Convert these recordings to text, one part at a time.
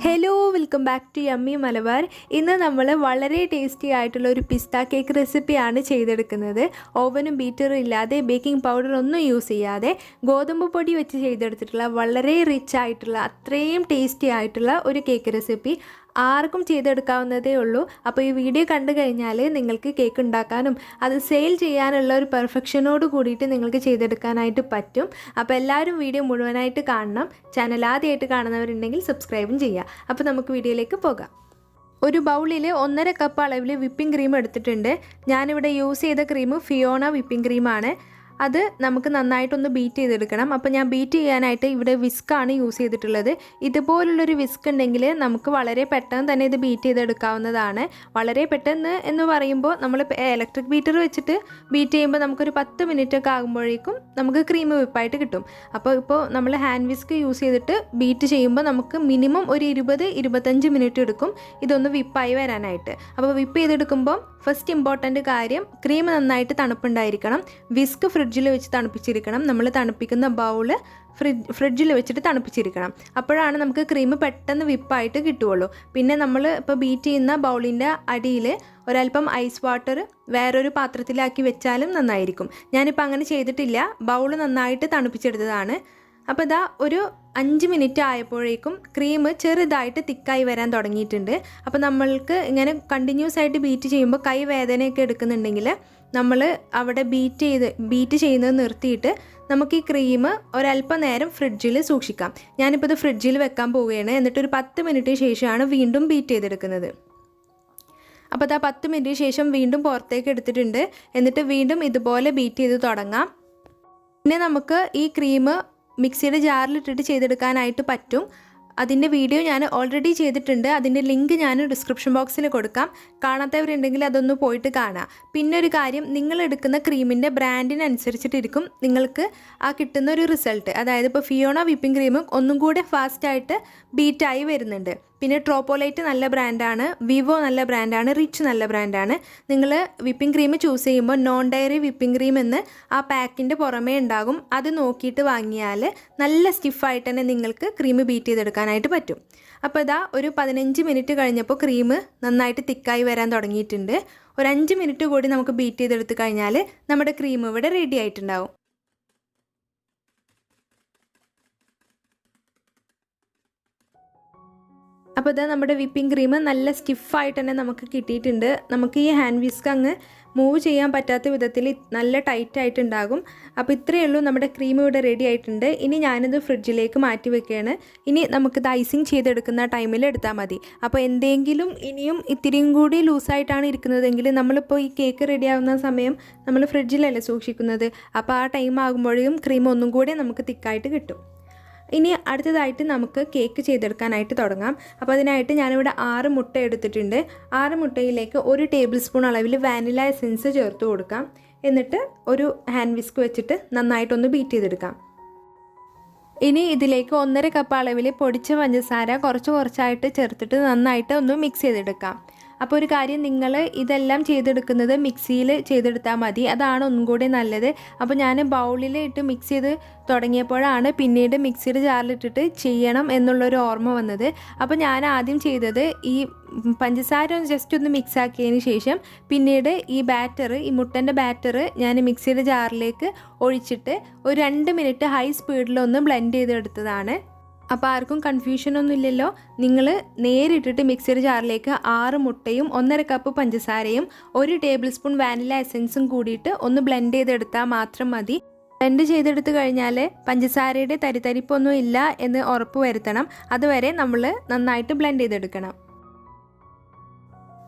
Hello welcome back to yummy Malabar. ഇന്ന് നമ്മൾ വളരെ ടേസ്റ്റി ആയിട്ടുള്ള ഒരു പിസ്ത കേക്ക് റെസിപ്പിയാണ് ചെയ്തെടുക്കുന്നത്. ഓവനും ബീറ്ററും ഇല്ലാതെ ബേക്കിംഗ് പൗഡർ ഒന്നും യൂസ് ചെയ്യാതെ ഗോതമ്പ് പൊടി വെച്ച് ചെയ്തെടുത്തിട്ടുള്ള വളരെ റിച്ച് ആയിട്ടുള്ള അത്രയും ടേസ്റ്റി ആയിട്ടുള്ള ഒരു കേക്ക് റെസിപ്പി ആർക്കും ചെയ്തെടുക്കാവുന്നതേ ഉള്ളൂ. അപ്പോൾ ഈ വീഡിയോ കണ്ടു കഴിഞ്ഞാൽ നിങ്ങൾക്ക് കേക്ക് ഉണ്ടാക്കാനും അത് സെയിൽ ചെയ്യാനുള്ള ഒരു പെർഫെക്ഷനോട് കൂടിയിട്ട് നിങ്ങൾക്ക് ചെയ്തെടുക്കാനായിട്ട് പറ്റും. അപ്പോൾ എല്ലാവരും വീഡിയോ മുഴുവനായിട്ട് കാണണം. ചാനൽ ആദ്യമായിട്ട് കാണുന്നവരുണ്ടെങ്കിൽ സബ്സ്ക്രൈബും ചെയ്യുക. അപ്പോൾ നമുക്ക് വീഡിയോയിലേക്ക് പോകാം. ഒരു ബൗളിൽ 1.5 കപ്പ് അളവിൽ വിപ്പിംഗ് ക്രീം എടുത്തിട്ടുണ്ട്. ഞാനിവിടെ യൂസ് ചെയ്ത ക്രീം ഫിയോണ വിപ്പിംഗ് ക്രീമാണ്. അത് നമുക്ക് നന്നായിട്ടൊന്ന് ബീറ്റ് ചെയ്തെടുക്കണം. അപ്പോൾ ഞാൻ ബീറ്റ് ചെയ്യാനായിട്ട് ഇവിടെ വിസ്ക്കാണ് യൂസ് ചെയ്തിട്ടുള്ളത്. ഇതുപോലുള്ളൊരു വിസ്ക് ഉണ്ടെങ്കിൽ നമുക്ക് വളരെ പെട്ടെന്ന് തന്നെ ഇത് ബീറ്റ് ചെയ്തെടുക്കാവുന്നതാണ്. വളരെ പെട്ടെന്ന് എന്ന് പറയുമ്പോൾ നമ്മൾ ഇലക്ട്രിക് ബീറ്റർ വെച്ചിട്ട് ബീറ്റ് ചെയ്യുമ്പോൾ നമുക്കൊരു 10 മിനിറ്റൊക്കെ ആകുമ്പോഴേക്കും നമുക്ക് ക്രീം വിപ്പായിട്ട് കിട്ടും. അപ്പോൾ നമ്മൾ ഹാൻഡ് വിസ്ക് യൂസ് ചെയ്തിട്ട് ബീറ്റ് ചെയ്യുമ്പോൾ നമുക്ക് മിനിമം ഒരു 20-25 മിനിറ്റ് എടുക്കും ഇതൊന്ന് വിപ്പായി വരാനായിട്ട്. അപ്പോൾ വിപ്പ് ചെയ്തെടുക്കുമ്പോൾ ഫസ്റ്റ് ഇമ്പോർട്ടൻ്റ് കാര്യം ക്രീം നന്നായിട്ട് തണുപ്പുണ്ടായിരിക്കണം. വിസ്ക് ഫ്രിഡ്ജിൽ വെച്ച് തണുപ്പിച്ചിരിക്കണം. നമ്മൾ തണുപ്പിക്കുന്ന ബൗള് ഫ്രിഡ്ജിൽ വെച്ചിട്ട് തണുപ്പിച്ചിരിക്കണം. അപ്പോഴാണ് നമുക്ക് ക്രീം പെട്ടെന്ന് വിപ്പായിട്ട് കിട്ടുകയുള്ളൂ. പിന്നെ നമ്മൾ ഇപ്പോൾ ബീറ്റ് ചെയ്യുന്ന ബൗളിൻ്റെ അടിയിൽ ഒരല്പം ഐസ് വാട്ടർ വേറൊരു പാത്രത്തിലാക്കി വെച്ചാലും നന്നായിരിക്കും. ഞാനിപ്പോൾ അങ്ങനെ ചെയ്തിട്ടില്ല. ബൗൾ നന്നായിട്ട് തണുപ്പിച്ചെടുത്തതാണ്. അപ്പോൾ ഇതാ ഒരു 5 മിനിറ്റ് ആയപ്പോഴേക്കും ക്രീം ചെറുതായിട്ട് തിക്കായി വരാൻ തുടങ്ങിയിട്ടുണ്ട്. അപ്പോൾ നമ്മൾക്ക് ഇങ്ങനെ കണ്ടിന്യൂസ് ആയിട്ട് ബീറ്റ് ചെയ്യുമ്പോൾ കൈ വേദനയൊക്കെ എടുക്കുന്നുണ്ടെങ്കിൽ നമ്മൾ അവിടെ ബീറ്റ് ചെയ്യുന്നത് നിർത്തിയിട്ട് നമുക്ക് ഈ ക്രീം ഒരല്പം നേരം ഫ്രിഡ്ജിൽ സൂക്ഷിക്കാം. ഞാനിപ്പോൾ ഇത് ഫ്രിഡ്ജിൽ വെക്കാൻ പോവുകയാണ്. എന്നിട്ടൊരു 10 മിനിറ്റ് ശേഷമാണ് വീണ്ടും ബീറ്റ് ചെയ്തെടുക്കുന്നത്. അപ്പോൾ അത് 10 മിനിറ്റ് ശേഷം വീണ്ടും പുറത്തേക്ക് എടുത്തിട്ടുണ്ട്. എന്നിട്ട് വീണ്ടും ഇതുപോലെ ബീറ്റ് ചെയ്ത് തുടങ്ങാം. പിന്നെ നമുക്ക് ഈ ക്രീം മിക്സിയുടെ ജാറിലിട്ടിട്ട് ചെയ്തെടുക്കാനായിട്ട് പറ്റും. അതിൻ്റെ വീഡിയോ ഞാൻ ഓൾറെഡി ചെയ്തിട്ടുണ്ട്. അതിൻ്റെ ലിങ്ക് ഞാൻ ഡിസ്ക്രിപ്ഷൻ ബോക്സിൽ കൊടുക്കാം. കാണാത്തവരുണ്ടെങ്കിൽ അതൊന്ന് പോയിട്ട് കാണാം. പിന്നെ ഒരു കാര്യം, നിങ്ങൾ എടുക്കുന്ന ക്രീമിൻ്റെ ബ്രാൻഡിനനുസരിച്ചിട്ടിരിക്കും നിങ്ങൾക്ക് ആ കിട്ടുന്ന ഒരു റിസൾട്ട്. അതായത് ഇപ്പോൾ ഫിയോണ വിപ്പിംഗ് ക്രീം ഒന്നും കൂടെ ഫാസ്റ്റായിട്ട് ബീറ്റായി വരുന്നുണ്ട്. പിന്നെ ട്രോപ്പോലൈറ്റ് നല്ല ബ്രാൻഡാണ്, വിവോ നല്ല ബ്രാൻഡാണ്, റിച്ച് നല്ല ബ്രാൻഡാണ്. നിങ്ങൾ വിപ്പിംഗ് ക്രീം ചൂസ് ചെയ്യുമ്പോൾ നോൺ ഡയറി വിപ്പിംഗ് ക്രീം എന്ന് ആ പാക്കിൻ്റെ പുറമേ ഉണ്ടാകും. അത് നോക്കിയിട്ട് വാങ്ങിയാൽ നല്ല സ്റ്റിഫായിട്ട് തന്നെ നിങ്ങൾക്ക് ക്രീം ബീറ്റ് ചെയ്തെടുക്കാനായിട്ട് പറ്റും. അപ്പോൾ ഇതാ ഒരു 15 മിനിറ്റ് കഴിഞ്ഞപ്പോൾ ക്രീം നന്നായിട്ട് തിക്കായി വരാൻ തുടങ്ങിയിട്ടുണ്ട്. ഒരു 5 മിനിറ്റ് കൂടി നമുക്ക് ബീറ്റ് ചെയ്തെടുത്ത് കഴിഞ്ഞാൽ നമ്മുടെ ക്രീം ഇവിടെ റെഡി ആയിട്ടുണ്ടാവും. അപ്പോൾ ഇതാ നമ്മുടെ വിപ്പിംഗ് ക്രീം നല്ല സ്റ്റിഫായിട്ട് തന്നെ നമുക്ക് കിട്ടിയിട്ടുണ്ട്. നമുക്ക് ഈ ഹാൻഡ് വിസ്ക് അങ്ങ് മൂവ് ചെയ്യാൻ പറ്റാത്ത വിധത്തിൽ നല്ല ടൈറ്റായിട്ടുണ്ടാകും. അപ്പോൾ ഇത്രയേ ഉള്ളൂ, നമ്മുടെ ക്രീം ഇവിടെ റെഡി ആയിട്ടുണ്ട്. ഇനി ഞാനിത് ഫ്രിഡ്ജിലേക്ക് മാറ്റി വെക്കുകയാണ്. ഇനി നമുക്കിത് ഐസിങ് ചെയ്തെടുക്കുന്ന ടൈമിൽ എടുത്താൽ മതി. അപ്പോൾ എന്തെങ്കിലും ഇനിയും ഇത്തിരിയും കൂടി ലൂസായിട്ടാണ് ഇരിക്കുന്നതെങ്കിൽ നമ്മളിപ്പോൾ ഈ കേക്ക് റെഡി ആവുന്ന സമയം നമ്മൾ ഫ്രിഡ്ജിലല്ലേ സൂക്ഷിക്കുന്നത്. അപ്പോൾ ആ ടൈം ആകുമ്പോഴേക്കും ക്രീം ഒന്നും കൂടി നമുക്ക് തിക്കായിട്ട് കിട്ടും. ഇനി അടുത്തതായിട്ട് നമുക്ക് കേക്ക് ചെയ്തെടുക്കാനായിട്ട് തുടങ്ങാം. അപ്പോൾ അതിനായിട്ട് ഞാനിവിടെ 6 മുട്ട എടുത്തിട്ടുണ്ട്. 6 മുട്ടയിലേക്ക് 1 ടേബിൾ സ്പൂൺ അളവിൽ വാനില എസൻസ് ചേർത്ത് കൊടുക്കാം. എന്നിട്ട് ഒരു ഹാൻഡ് വിസ്ക് വെച്ചിട്ട് നന്നായിട്ടൊന്ന് ബീറ്റ് ചെയ്തെടുക്കാം. ഇനി ഇതിലേക്ക് 1.5 കപ്പ് അളവിൽ പൊടിച്ച പഞ്ചസാര കുറച്ചായിട്ട് ചേർത്തിട്ട് നന്നായിട്ട് ഒന്ന് മിക്സ് ചെയ്തെടുക്കാം. അപ്പോൾ ഒരു കാര്യം, നിങ്ങൾ ഇതെല്ലാം ചെയ്തെടുക്കുന്നത് മിക്സിയിൽ ചെയ്തെടുത്താൽ മതി. അതാണ് ഒന്നും കൂടി നല്ലത്. അപ്പോൾ ഞാൻ ബൗളിൽ ഇട്ട് മിക്സ് ചെയ്ത് തുടങ്ങിയപ്പോഴാണ് പിന്നീട് മിക്സിയുടെ ജാറിലിട്ടിട്ട് ചെയ്യണം എന്നുള്ളൊരു ഓർമ്മ വന്നത്. അപ്പോൾ ഞാൻ ആദ്യം ചെയ്തത് ഈ പഞ്ചസാര ജസ്റ്റ് ഒന്ന് മിക്സ് ആക്കിയതിന് ശേഷം പിന്നീട് ഈ മുട്ടൻ്റെ ബാറ്റർ ഞാൻ മിക്സിയുടെ ജാറിലേക്ക് ഒഴിച്ചിട്ട് ഒരു 2 മിനിറ്റ് ഹൈ സ്പീഡിലൊന്ന് ബ്ലെൻഡ് ചെയ്തെടുത്തതാണ്. അപ്പോൾ ആർക്കും കൺഫ്യൂഷനൊന്നും ഇല്ലല്ലോ. നിങ്ങൾ നേരിട്ടിട്ട് മിക്സിയുടെ ജാറിലേക്ക് 6 മുട്ടയും 1.5 കപ്പ് പഞ്ചസാരയും 1 ടേബിൾ സ്പൂൺ വാനില എസൻസും കൂടിയിട്ട് ഒന്ന് ബ്ലെൻഡ് ചെയ്തെടുത്താൽ മാത്രം മതി. ബ്ലെൻഡ് ചെയ്തെടുത്ത് കഴിഞ്ഞാൽ പഞ്ചസാരയുടെ തരിപ്പൊന്നും ഇല്ല എന്ന് ഉറപ്പ് വരുത്തണം. അതുവരെ നമ്മൾ നന്നായിട്ട് ബ്ലെൻഡ് ചെയ്തെടുക്കണം.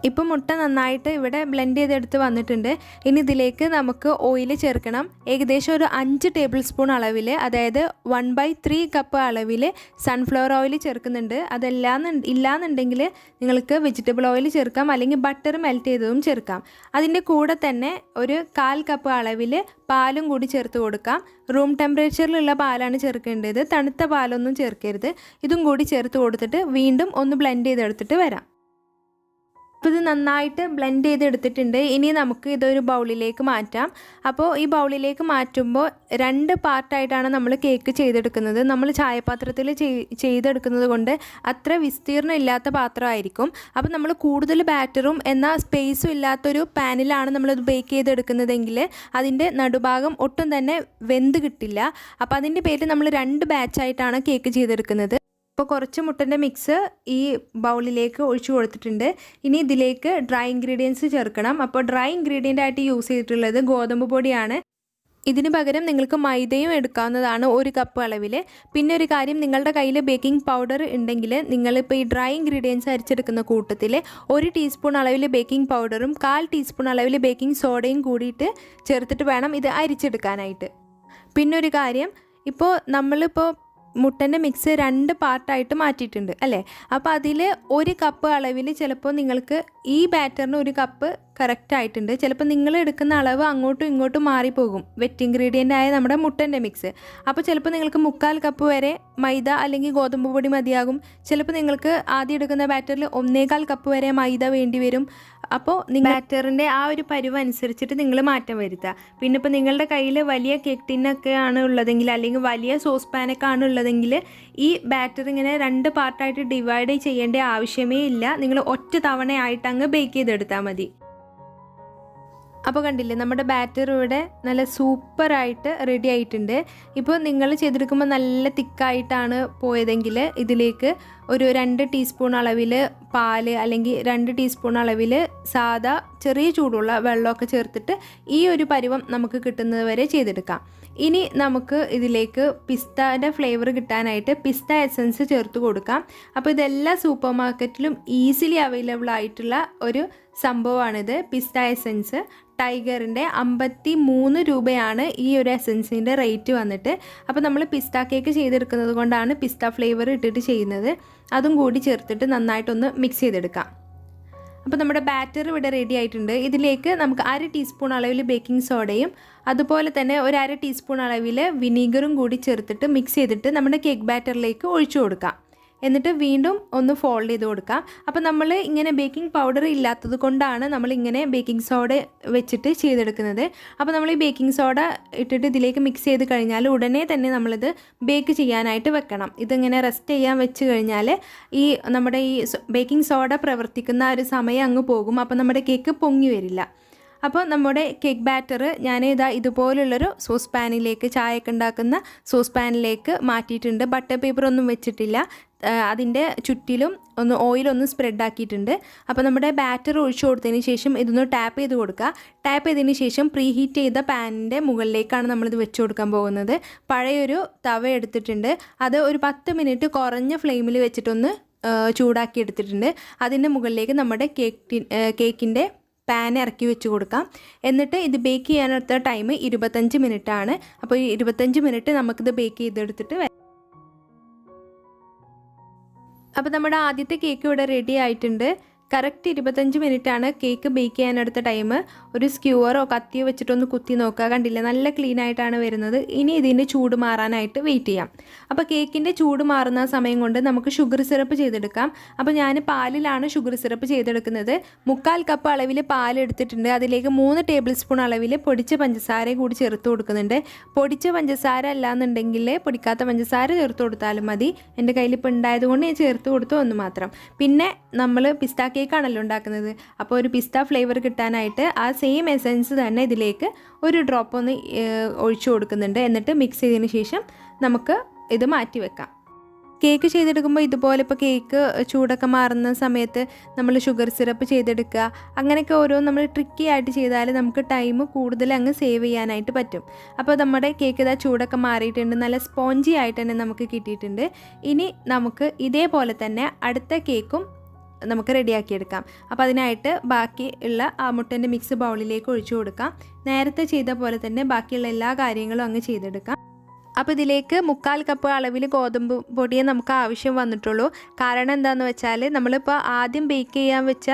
ഇപ്പോൾ മുട്ട നന്നായിട്ട് ഇവിടെ ബ്ലെൻഡ് ചെയ്തെടുത്ത് വന്നിട്ടുണ്ട്. ഇനി ഇതിലേക്ക് നമുക്ക് ഓയിൽ ചേർക്കണം. ഏകദേശം ഒരു 5 ടേബിൾ സ്പൂൺ അളവിൽ, അതായത് 1/3 കപ്പ് അളവിൽ സൺഫ്ലവർ ഓയിൽ ചേർക്കുന്നുണ്ട്. ഇല്ലാന്നുണ്ടെങ്കിൽ നിങ്ങൾക്ക് വെജിറ്റബിൾ ഓയിൽ ചേർക്കാം, അല്ലെങ്കിൽ ബട്ടർ മെൽറ്റ് ചെയ്തതും ചേർക്കാം. അതിൻ്റെ കൂടെ തന്നെ ഒരു 1/4 കപ്പ് അളവിൽ പാലും കൂടി ചേർത്ത് കൊടുക്കാം. റൂം ടെമ്പറേച്ചറിലുള്ള പാലാണ് ചേർക്കേണ്ടത്, തണുത്ത പാലൊന്നും ചേർക്കരുത്. ഇതും കൂടി ചേർത്ത് കൊടുത്തിട്ട് വീണ്ടും ഒന്ന് ബ്ലെൻഡ് ചെയ്തെടുത്തിട്ട് വരാം. അപ്പോൾ ഇത് നന്നായിട്ട് ബ്ലെൻഡ് ചെയ്തെടുത്തിട്ടുണ്ട്. ഇനി നമുക്ക് ഇതൊരു ബൗളിലേക്ക് മാറ്റാം. അപ്പോൾ ഈ ബൗളിലേക്ക് മാറ്റുമ്പോൾ 2 പാർട്ടായിട്ടാണ് നമ്മൾ കേക്ക് ചെയ്തെടുക്കുന്നത്. നമ്മൾ ചായപാത്രത്തിൽ ചെയ്തെടുക്കുന്നത് കൊണ്ട് അത്ര വിസ്തീർണ്ണം ഇല്ലാത്ത പാത്രമായിരിക്കും. അപ്പോൾ നമ്മൾ കൂടുതൽ ബാറ്ററും എന്നാൽ സ്പേസും ഇല്ലാത്തൊരു പാനിലാണ് നമ്മളിത് ബേക്ക് ചെയ്തെടുക്കുന്നതെങ്കിൽ അതിൻ്റെ നടുഭാഗം ഒട്ടും തന്നെ വെന്ത് കിട്ടില്ല. അപ്പോൾ അതിൻ്റെ പേരിൽ നമ്മൾ 2 ബാച്ചായിട്ടാണ് കേക്ക് ചെയ്തെടുക്കുന്നത്. അപ്പോൾ കുറച്ച് മുട്ടൻ്റെ മിക്സ് ഈ ബൗളിലേക്ക് ഒഴിച്ചു കൊടുത്തിട്ടുണ്ട്. ഇനി ഇതിലേക്ക് ഡ്രൈ ഇൻഗ്രീഡിയൻസ് ചേർക്കണം. അപ്പോൾ ഡ്രൈ ഇൻഗ്രീഡിയൻ്റ് ആയിട്ട് യൂസ് ചെയ്തിട്ടുള്ളത് ഗോതമ്പ് പൊടിയാണ്. ഇതിന് പകരം നിങ്ങൾക്ക് മൈദയും എടുക്കാവുന്നതാണ് 1 കപ്പ് അളവിൽ. പിന്നെ ഒരു കാര്യം, നിങ്ങളുടെ കയ്യിൽ ബേക്കിംഗ് പൗഡർ ഉണ്ടെങ്കിൽ നിങ്ങളിപ്പോൾ ഈ ഡ്രൈ ഇൻഗ്രീഡിയൻസ് അരിച്ചെടുക്കുന്ന കൂട്ടത്തിൽ 1 ടീസ്പൂൺ അളവിൽ ബേക്കിംഗ് പൗഡറും 1/4 ടീസ്പൂൺ അളവിൽ ബേക്കിംഗ് സോഡയും കൂടിയിട്ട് ചേർത്തിട്ട് വേണം ഇത് അരിച്ചെടുക്കാനായിട്ട്. പിന്നെ ഒരു കാര്യം, ഇപ്പോൾ നമ്മളിപ്പോൾ മുട്ടൻ്റെ മിക്സ് 2 പാർട്ടായിട്ട് മാറ്റിയിട്ടുണ്ട് അല്ലേ. അപ്പോൾ അതിൽ 1 കപ്പ് അളവിൽ ചിലപ്പോൾ നിങ്ങൾക്ക് ഈ ബാറ്ററിന് 1 കപ്പ് കറക്റ്റ് ആയിട്ടുണ്ട്. ചിലപ്പോൾ നിങ്ങൾ എടുക്കുന്ന അളവ് അങ്ങോട്ടും ഇങ്ങോട്ടും മാറിപ്പോകും, വെറ്റ് ഇൻഗ്രീഡിയൻ്റ് ആയ നമ്മുടെ മുട്ടൻ്റെ മിക്സ്. അപ്പോൾ ചിലപ്പോൾ നിങ്ങൾക്ക് 1/4 കപ്പ് വരെ മൈദ അല്ലെങ്കിൽ ഗോതമ്പ് പൊടി മതിയാകും. ചിലപ്പോൾ നിങ്ങൾക്ക് ആദ്യം എടുക്കുന്ന ബാറ്ററിൽ 1/4 കപ്പ് വരെ മൈദ വേണ്ടി വരും. അപ്പോൾ ബാറ്ററിൻ്റെ ആ ഒരു പരുവ് അനുസരിച്ചിട്ട് നിങ്ങൾ മാറ്റം വരുത്തുക. പിന്നെ ഇപ്പോൾ നിങ്ങളുടെ കയ്യിൽ വലിയ കേക്ക് ടിന്നൊക്കെ ആണ് ഉള്ളതെങ്കിൽ അല്ലെങ്കിൽ വലിയ സോസ് പാനൊക്കെ ആണ് ഉള്ളതെങ്കിൽ ഈ ബാറ്റർ ഇങ്ങനെ 2 പാർട്ടായിട്ട് ഡിവൈഡ് ചെയ്യേണ്ട ആവശ്യമേ ഇല്ല. നിങ്ങൾ ഒറ്റ തവണയായിട്ട് അങ്ങ് ബേക്ക് ചെയ്തെടുത്താൽ മതി. അപ്പോൾ കണ്ടില്ലേ, നമ്മുടെ ബാറ്റർ ഇവിടെ നല്ല സൂപ്പറായിട്ട് റെഡി ആയിട്ടുണ്ട്. ഇപ്പോൾ നിങ്ങൾ ചെയ്തെടുക്കുമ്പോൾ നല്ല തിക്കായിട്ടാണ് പോയതെങ്കിൽ ഇതിലേക്ക് ഒരു 2 ടീസ്പൂൺ അളവിൽ പാല് അല്ലെങ്കിൽ 2 ടീസ്പൂൺ അളവിൽ സാദാ ചെറിയ ചൂടുള്ള വെള്ളമൊക്കെ ചേർത്തിട്ട് ഈ ഒരു പരുവം നമുക്ക് കിട്ടുന്നത് വരെ ചെയ്തെടുക്കാം. ഇനി നമുക്ക് ഇതിലേക്ക് പിസ്താൻ്റെ ഫ്ലേവർ കിട്ടാനായിട്ട് പിസ്ത എസൻസ് ചേർത്ത് കൊടുക്കാം. അപ്പോൾ ഇതെല്ലാ സൂപ്പർ മാർക്കറ്റിലും ഈസിലി അവൈലബിൾ ആയിട്ടുള്ള ഒരു സംഭവമാണിത്. പിസ്ത എസൻസ് ടൈഗറിൻ്റെ 53 രൂപയാണ് ഈ ഒരു എസൻസിൻ്റെ റേറ്റ് വന്നിട്ട്. അപ്പോൾ നമ്മൾ പിസ്ത കേക്ക് ചെയ്തെടുക്കുന്നത് കൊണ്ടാണ് പിസ്ത ഫ്ലേവർ ഇട്ടിട്ട് ചെയ്യുന്നത്. അതും കൂടി ചേർത്തിട്ട് നന്നായിട്ടൊന്ന് മിക്സ് ചെയ്തെടുക്കാം. അപ്പോൾ നമ്മുടെ ബാറ്റർ ഇവിടെ റെഡി ആയിട്ടുണ്ട്. ഇതിലേക്ക് നമുക്ക് 1/2 ടീസ്പൂൺ അളവിൽ ബേക്കിംഗ് സോഡയും അതുപോലെ തന്നെ ഒരു 1/2 ടീസ്പൂൺ അളവിൽ വിനീഗറും കൂടി ചേർത്തിട്ട് മിക്സ് ചെയ്തിട്ട് നമ്മുടെ കേക്ക് ബാറ്ററിലേക്ക് ഒഴിച്ചു കൊടുക്കാം. എന്നിട്ട് വീണ്ടും ഒന്ന് ഫോൾഡ് ചെയ്ത് കൊടുക്കാം. അപ്പോൾ നമ്മൾ ഇങ്ങനെ ബേക്കിംഗ് പൗഡർ ഇല്ലാത്തത് കൊണ്ടാണ് നമ്മളിങ്ങനെ ബേക്കിംഗ് സോഡ വെച്ചിട്ട് ചെയ്തെടുക്കുന്നത്. അപ്പോൾ നമ്മൾ ഈ ബേക്കിംഗ് സോഡ ഇട്ടിട്ട് ഇതിലേക്ക് മിക്സ് ചെയ്ത് കഴിഞ്ഞാൽ ഉടനെ തന്നെ നമ്മളിത് ബേക്ക് ചെയ്യാനായിട്ട് വെക്കണം. ഇതിങ്ങനെ റെസ്റ്റ് ചെയ്യാൻ വെച്ച് കഴിഞ്ഞാൽ ഈ നമ്മുടെ ഈ ബേക്കിംഗ് സോഡ പ്രവർത്തിക്കുന്ന ഒരു സമയം അങ്ങ് പോകും. അപ്പോൾ നമ്മുടെ കേക്ക് പൊങ്ങി വരില്ല. അപ്പോൾ നമ്മുടെ കേക്ക് ബാറ്റർ ഞാൻ ഇതുപോലുള്ളൊരു സോസ് പാനിലേക്ക്, ചായയൊക്കെ ഉണ്ടാക്കുന്ന സോസ് പാനിലേക്ക് മാറ്റിയിട്ടുണ്ട്. ബട്ടർ പേപ്പർ ഒന്നും വെച്ചിട്ടില്ല. അതിൻ്റെ ചുറ്റിലും ഒന്ന് ഓയിലൊന്ന് സ്പ്രെഡ് ആക്കിയിട്ടുണ്ട്. അപ്പോൾ നമ്മുടെ ബാറ്റർ ഒഴിച്ചു കൊടുത്തതിന് ശേഷം ഇതൊന്ന് ടാപ്പ് ചെയ്ത് കൊടുക്കുക. ടാപ്പ് ചെയ്തതിന് ശേഷം പ്രീ ഹീറ്റ് ചെയ്ത പാനിൻ്റെ മുകളിലേക്കാണ് നമ്മളിത് വെച്ച് കൊടുക്കാൻ പോകുന്നത്. പഴയൊരു തവ എടുത്തിട്ടുണ്ട്. അത് ഒരു 10 മിനിറ്റ് കുറഞ്ഞ ഫ്ലെയിമിൽ വെച്ചിട്ടൊന്ന് ചൂടാക്കി എടുത്തിട്ടുണ്ട്. അതിൻ്റെ മുകളിലേക്ക് നമ്മുടെ കേക്കിൻ്റെ പാൻ ഇറക്കി വെച്ച് കൊടുക്കാം. എന്നിട്ട് ഇത് ബേക്ക് ചെയ്യാനെടുത്ത ടൈം 25 മിനിറ്റ് ആണ്. അപ്പോൾ ഈ 25 മിനിറ്റ് നമുക്കിത് ബേക്ക് ചെയ്തെടുത്തിട്ട് വരാം. അപ്പോൾ നമ്മുടെ ആദ്യത്തെ കേക്ക് ഇവിടെ റെഡി ആയിട്ടുണ്ട്. കറക്റ്റ് 25 മിനിറ്റാണ് കേക്ക് ബേക്ക് ചെയ്യാനെടുത്ത ടൈം. ഒരു സ്ക്യൂവറോ കത്തിയോ വെച്ചിട്ടൊന്ന് കുത്തി നോക്കുക. കണ്ടില്ല, നല്ല ക്ലീൻ ആയിട്ടാണ് വരുന്നത്. ഇനി ഇതിൻ്റെ ചൂട് മാറാനായിട്ട് വെയിറ്റ് ചെയ്യാം. അപ്പോൾ കേക്കിൻ്റെ ചൂട് മാറുന്ന സമയം കൊണ്ട് നമുക്ക് ഷുഗർ സിറപ്പ് ചെയ്തെടുക്കാം. അപ്പോൾ ഞാൻ പാലിലാണ് ഷുഗർ സിറപ്പ് ചെയ്തെടുക്കുന്നത്. 1/4 കപ്പ് അളവിൽ പാൽ എടുത്തിട്ടുണ്ട്. അതിലേക്ക് 3 ടേബിൾ സ്പൂൺ അളവിൽ പൊടിച്ച പഞ്ചസാര കൂടി ചേർത്ത് കൊടുക്കുന്നുണ്ട്. പൊടിച്ച പഞ്ചസാര അല്ലാന്നുണ്ടെങ്കിൽ പൊടിക്കാത്ത പഞ്ചസാര ചേർത്ത് കൊടുത്താലും മതി. എൻ്റെ കയ്യിൽ ഇപ്പോൾ ഉണ്ടായതുകൊണ്ട് ഞാൻ ചേർത്ത് കൊടുത്തു ഒന്ന് മാത്രം. പിന്നെ നമ്മൾ പിസ്ത കേക്കാണല്ലോ ഉണ്ടാക്കുന്നത്. അപ്പോൾ ഒരു പിസ്ത ഫ്ലേവർ കിട്ടാനായിട്ട് ആ സെയിം എസൻസ് തന്നെ ഇതിലേക്ക് ഒരു ഡ്രോപ്പ് ഒന്ന് ഒഴിച്ചു കൊടുക്കുന്നുണ്ട്. എന്നിട്ട് മിക്സ് ചെയ്തതിന് ശേഷം നമുക്ക് ഇത് മാറ്റി വെക്കാം. കേക്ക് ചെയ്തെടുക്കുമ്പോൾ ഇതുപോലെ ഇപ്പോൾ കേക്ക് ചൂടൊക്കെ മാറുന്ന സമയത്ത് നമ്മൾ ഷുഗർ സിറപ്പ് ചെയ്തെടുക്കുക, അങ്ങനെയൊക്കെ ഓരോ നമ്മൾ ട്രിക്കി ആയിട്ട് ചെയ്താൽ നമുക്ക് ടൈം കൂടുതൽ അങ്ങ് സേവ് ചെയ്യാനായിട്ട് പറ്റും. അപ്പോൾ നമ്മുടെ കേക്ക് ചൂടൊക്കെ മാറിയിട്ടുണ്ട്. നല്ല സ്പോഞ്ചി ആയിട്ട് തന്നെ നമുക്ക് കിട്ടിയിട്ടുണ്ട്. ഇനി നമുക്ക് ഇതേപോലെ തന്നെ അടുത്ത കേക്കും നമുക്ക് റെഡിയാക്കിയെടുക്കാം. അപ്പോൾ അതിനായിട്ട് ബാക്കി ഉള്ള ആ മുട്ടൻ്റെ മിക്സ് ബൗളിലേക്ക് ഒഴിച്ചു കൊടുക്കാം. നേരത്തെ ചെയ്ത പോലെ തന്നെ ബാക്കിയുള്ള എല്ലാ കാര്യങ്ങളും അങ്ങ് ചെയ്തെടുക്കാം. അപ്പോൾ ഇതിലേക്ക് 1/4 കപ്പ് അളവിൽ ഗോതമ്പ് പൊടിയെ നമുക്ക് ആവശ്യം വന്നിട്ടുള്ളൂ. കാരണം എന്താണെന്ന് വെച്ചാൽ നമ്മളിപ്പോൾ ആദ്യം ബേക്ക് ചെയ്യാൻ വെച്ച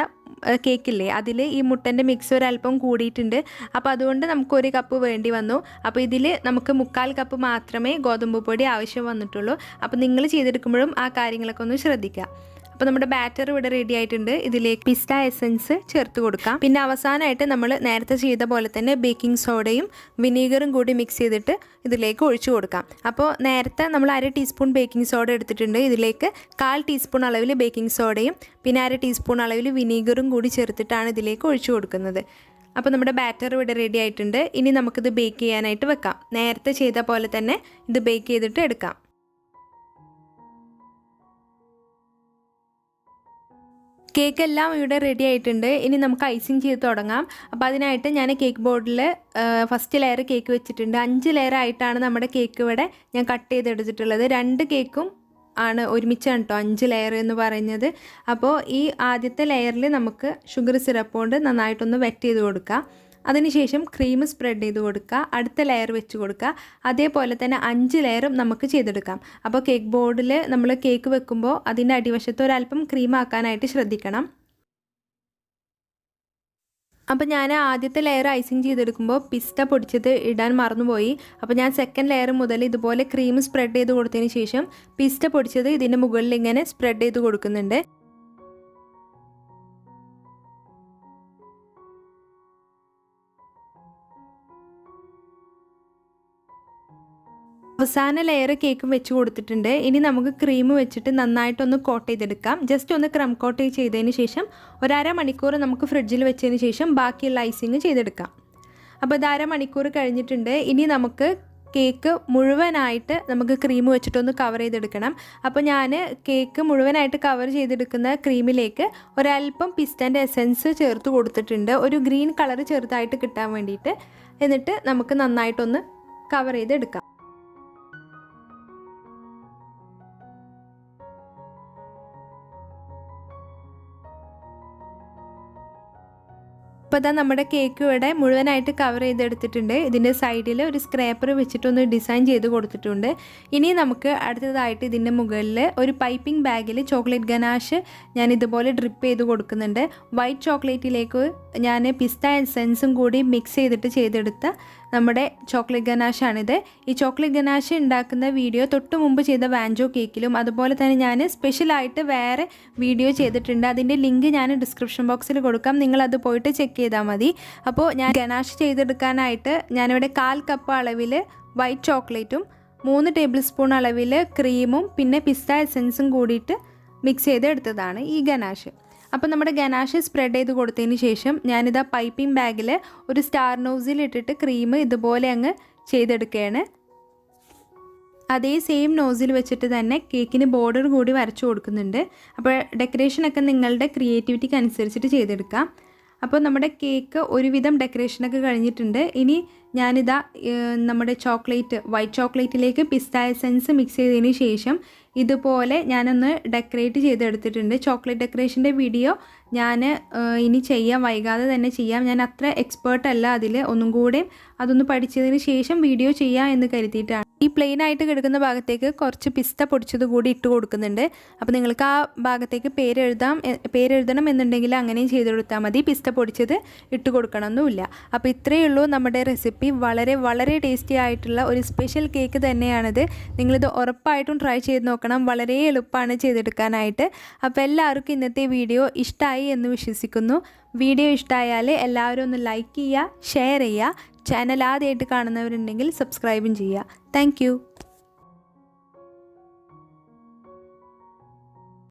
കേക്കില്ലേ, അതിൽ ഈ മുട്ടൻ്റെ മിക്സ് ഒരല്പം കൂടിയിട്ടുണ്ട്. അപ്പോൾ അതുകൊണ്ട് നമുക്ക് 1 കപ്പ് വേണ്ടി വന്നു. അപ്പോൾ ഇതിൽ നമുക്ക് 1/4 കപ്പ് മാത്രമേ ഗോതമ്പ് പൊടി ആവശ്യം വന്നിട്ടുള്ളൂ. അപ്പോൾ നിങ്ങൾ ചെയ്തെടുക്കുമ്പോഴും ആ കാര്യങ്ങളൊക്കെ ഒന്ന് ശ്രദ്ധിക്കുക. അപ്പോൾ നമ്മുടെ ബാറ്റർ ഇവിടെ റെഡി ആയിട്ടുണ്ട്. ഇതിലേക്ക് പിസ്ത എസൻസ് ചേർത്ത് കൊടുക്കാം. പിന്നെ അവസാനമായിട്ട് നമ്മൾ നേരത്തെ ചെയ്ത പോലെ തന്നെ ബേക്കിംഗ് സോഡയും വിനീഗറും കൂടി മിക്സ് ചെയ്തിട്ട് ഇതിലേക്ക് ഒഴിച്ചു കൊടുക്കാം. അപ്പോൾ നേരത്തെ നമ്മൾ 1/2 ടീസ്പൂൺ ബേക്കിംഗ് സോഡ എടുത്തിട്ടുണ്ട്. ഇതിലേക്ക് 1/4 ടീസ്പൂൺ അളവിൽ ബേക്കിംഗ് സോഡയും പിന്നെ 1/2 ടീസ്പൂൺ അളവിൽ വിനീഗറും കൂടി ചേർത്തിട്ടാണ് ഇതിലേക്ക് ഒഴിച്ചു കൊടുക്കുന്നത്. അപ്പോൾ നമ്മുടെ ബാറ്റർ ഇവിടെ റെഡി ആയിട്ടുണ്ട്. ഇനി നമുക്കിത് ബേക്ക് ചെയ്യാനായിട്ട് വെക്കാം. നേരത്തെ ചെയ്ത പോലെ തന്നെ ഇത് ബേക്ക് ചെയ്തിട്ട് എടുക്കാം. കേക്ക് എല്ലാം ഇവിടെ റെഡി ആയിട്ടുണ്ട്. ഇനി നമുക്ക് ഐസിങ് ചെയ്ത് തുടങ്ങാം. അപ്പോൾ അതിനായിട്ട് ഞാൻ കേക്ക് ബോർഡിൽ ഫസ്റ്റ് ലെയർ കേക്ക് വെച്ചിട്ടുണ്ട്. 5 ലെയർ ആയിട്ടാണ് നമ്മുടെ കേക്ക് ഇവിടെ ഞാൻ കട്ട് ചെയ്തെടുത്തിട്ടുള്ളത്. 2 കേക്കും ആണ് ഒരുമിച്ചാണ് കേട്ടോ 5 ലെയർ എന്ന് പറയുന്നത്. അപ്പോൾ ഈ ആദ്യത്തെ ലെയറിൽ നമുക്ക് ഷുഗർ സിറപ്പ് കൊണ്ട് നന്നായിട്ടൊന്ന് വെറ്റ് ചെയ്ത് കൊടുക്കുക. അതിനുശേഷം ക്രീം സ്പ്രെഡ് ചെയ്ത് കൊടുക്കുക. അടുത്ത ലെയർ വെച്ച് കൊടുക്കുക. അതേപോലെ തന്നെ 5 ലെയറും നമുക്ക് ചെയ്തെടുക്കാം. അപ്പോൾ കേക്ക് ബോർഡിൽ നമ്മൾ കേക്ക് വെക്കുമ്പോൾ അതിൻ്റെ അടിവശത്ത് ഒരല്പം ക്രീം ആക്കാനായിട്ട് ശ്രദ്ധിക്കണം. അപ്പോൾ ഞാൻ ആദ്യത്തെ ലെയർ ഐസിങ് ചെയ്തെടുക്കുമ്പോൾ പിസ്ത പൊടിച്ചത് ഇടാൻ മറന്നുപോയി. അപ്പോൾ ഞാൻ സെക്കൻഡ് ലെയർ മുതൽ ഇതുപോലെ ക്രീം സ്പ്രെഡ് ചെയ്ത് കൊടുത്തതിന് ശേഷം പിസ്ത പൊടിച്ചത് ഇതിൻ്റെ മുകളിൽ ഇങ്ങനെ സ്പ്രെഡ് ചെയ്ത് കൊടുക്കുന്നുണ്ട്. അവസാന ലെയർ കേക്കും വെച്ച് കൊടുത്തിട്ടുണ്ട്. ഇനി നമുക്ക് ക്രീം വെച്ചിട്ട് നന്നായിട്ടൊന്ന് കോട്ട് ചെയ്തെടുക്കാം. ജസ്റ്റ് ഒന്ന് ക്രം കോട്ട് ചെയ്തതിന് ശേഷം 1/2 മണിക്കൂർ നമുക്ക് ഫ്രിഡ്ജിൽ വെച്ചതിന് ശേഷം ബാക്കിയുള്ള ഐസിങ് ചെയ്തെടുക്കാം. അപ്പോൾ ഇത് 1/2 മണിക്കൂർ കഴിഞ്ഞിട്ടുണ്ട്. ഇനി നമുക്ക് കേക്ക് മുഴുവനായിട്ട് നമുക്ക് ക്രീം വെച്ചിട്ടൊന്ന് കവർ ചെയ്തെടുക്കണം. അപ്പോൾ ഞാൻ കേക്ക് മുഴുവനായിട്ട് കവർ ചെയ്തെടുക്കുന്ന ക്രീമിലേക്ക് ഒരല്പം പിസ്തൻ്റെ എസൻസ് ചേർത്ത് കൊടുത്തിട്ടുണ്ട്. ഒരു ഗ്രീൻ കളർ ചെറുതായിട്ട് കിട്ടാൻ വേണ്ടിയിട്ട്. എന്നിട്ട് നമുക്ക് നന്നായിട്ടൊന്ന് കവർ ചെയ്തെടുക്കാം. അപ്പോൾ ഇതാ നമ്മുടെ കേക്ക് ഇവിടെ മുഴുവനായിട്ട് കവർ ചെയ്തെടുത്തിട്ടുണ്ട്. ഇതിൻ്റെ സൈഡിൽ ഒരു സ്ക്രാപ്പർ വെച്ചിട്ടൊന്ന് ഡിസൈൻ ചെയ്ത് കൊടുത്തിട്ടുണ്ട്. ഇനി നമുക്ക് അടുത്തതായിട്ട് ഇതിൻ്റെ മുകളിൽ ഒരു പൈപ്പിംഗ് ബാഗിൽ ചോക്ലേറ്റ് ഗനാഷ് ഞാൻ ഇതുപോലെ ഡ്രിപ്പ് ചെയ്ത് കൊടുക്കുന്നുണ്ട്. വൈറ്റ് ചോക്ലേറ്റിലേക്ക് ഞാൻ പിസ്ത എസൻസും കൂടി മിക്സ് ചെയ്തിട്ട് ചെയ്തെടുത്ത നമ്മുടെ ചോക്ലേറ്റ് ഗനാഷാണിത്. ഈ ചോക്ലേറ്റ് ഗനാഷ് ഉണ്ടാക്കുന്ന വീഡിയോ തൊട്ട് മുമ്പ് ചെയ്ത വാഞ്ചോ കേക്കിലും അതുപോലെ തന്നെ ഞാൻ സ്പെഷ്യലായിട്ട് വേറെ വീഡിയോ ചെയ്തിട്ടുണ്ട്. അതിൻ്റെ ലിങ്ക് ഞാൻ ഡിസ്ക്രിപ്ഷൻ ബോക്സിൽ കൊടുക്കാം. നിങ്ങളത് പോയിട്ട് ചെക്ക് ചെയ്താൽ മതി. അപ്പോൾ ഞാൻ ഗനാഷ് ചെയ്തെടുക്കാനായിട്ട് ഞാനിവിടെ 1/4 കപ്പ് അളവിൽ വൈറ്റ് ചോക്ലേറ്റും 3 ടേബിൾ സ്പൂൺ അളവിൽ ക്രീമും പിന്നെ പിസ്ത എസൻസും കൂടിയിട്ട് മിക്സ് ചെയ്തെടുത്തതാണ് ഈ ഗനാഷ്. അപ്പോൾ നമ്മുടെ ഗനാഷ് സ്പ്രെഡ് ചെയ്ത് കൊടുത്തതിന് ശേഷം ഞാനിതാ പൈപ്പിംഗ് ബാഗിൽ ഒരു സ്റ്റാർ നോസിൽ ഇട്ടിട്ട് ക്രീം ഇതുപോലെ അങ്ങ് ചെയ്തെടുക്കുകയാണ്. അതേ സെയിം നോസിൽ വെച്ചിട്ട് തന്നെ കേക്കിന് ബോർഡർ കൂടി വരച്ചു കൊടുക്കുന്നുണ്ട്. അപ്പോൾ ഡെക്കറേഷനൊക്കെ നിങ്ങളുടെ ക്രിയേറ്റിവിറ്റിക്ക് അനുസരിച്ചിട്ട് ചെയ്തെടുക്കാം. അപ്പോൾ നമ്മുടെ കേക്ക് ഒരുവിധം ഡെക്കറേഷനൊക്കെ കഴിഞ്ഞിട്ടുണ്ട്. ഇനി ഞാനിതാ നമ്മുടെ വൈറ്റ് ചോക്ലേറ്റിലേക്ക് പിസ്ത എസൻസ് മിക്സ് ചെയ്തതിന് ശേഷം ഇതുപോലെ ഞാനൊന്ന് ഡെക്കറേറ്റ് ചെയ്തെടുത്തിട്ടുണ്ട്. ചോക്ലേറ്റ് ഡെക്കറേഷൻ്റെ വീഡിയോ ഞാൻ ഇനി ചെയ്യാം, വൈകാതെ തന്നെ ചെയ്യാം. ഞാൻ അത്ര എക്സ്പേർട്ട് അല്ല അതിൽ. ഒന്നും കൂടെ അതൊന്ന് പഠിച്ചതിന് ശേഷം വീഡിയോ ചെയ്യാം എന്ന് കരുതിയിട്ടാണ്. ഈ പ്ലെയിൻ ആയിട്ട് കിടക്കുന്ന കുറച്ച് പിസ്ത പൊടിച്ചത് കൂടി ഇട്ട് കൊടുക്കുന്നുണ്ട്. അപ്പോൾ നിങ്ങൾക്ക് ആ ഭാഗത്തേക്ക് പേരെഴുതണം എന്നുണ്ടെങ്കിൽ അങ്ങനെയും ചെയ്ത് കൊടുത്താൽ മതി. പിസ്ത പൊടിച്ചത് ഇട്ട് കൊടുക്കണമെന്നില്ല. അപ്പോൾ ഇത്രയേ ഉള്ളൂ നമ്മുടെ റെസിപ്പി. വളരെ വളരെ ടേസ്റ്റി ആയിട്ടുള്ള ഒരു സ്പെഷ്യൽ കേക്ക് തന്നെയാണിത്. നിങ്ങളിത് ഉറപ്പായിട്ടും ട്രൈ ചെയ്ത് നോക്കണം. വളരെ എളുപ്പമാണ് ചെയ്തെടുക്കാനായിട്ട്. അപ്പോൾ എല്ലാവർക്കും ഇന്നത്തെ വീഡിയോ ഇഷ്ടമായി എന്ന് വിശ്വസിക്കുന്നു. വീഡിയോ ഇഷ്ടമായാൽ എല്ലാവരും ഒന്ന് ലൈക്ക് ചെയ്യുക, ഷെയർ ചെയ്യുക. ചാനൽ ആദ്യമായിട്ട് കാണുന്നവരുണ്ടെങ്കിൽ സബ്സ്ക്രൈബും ചെയ്യുക. താങ്ക്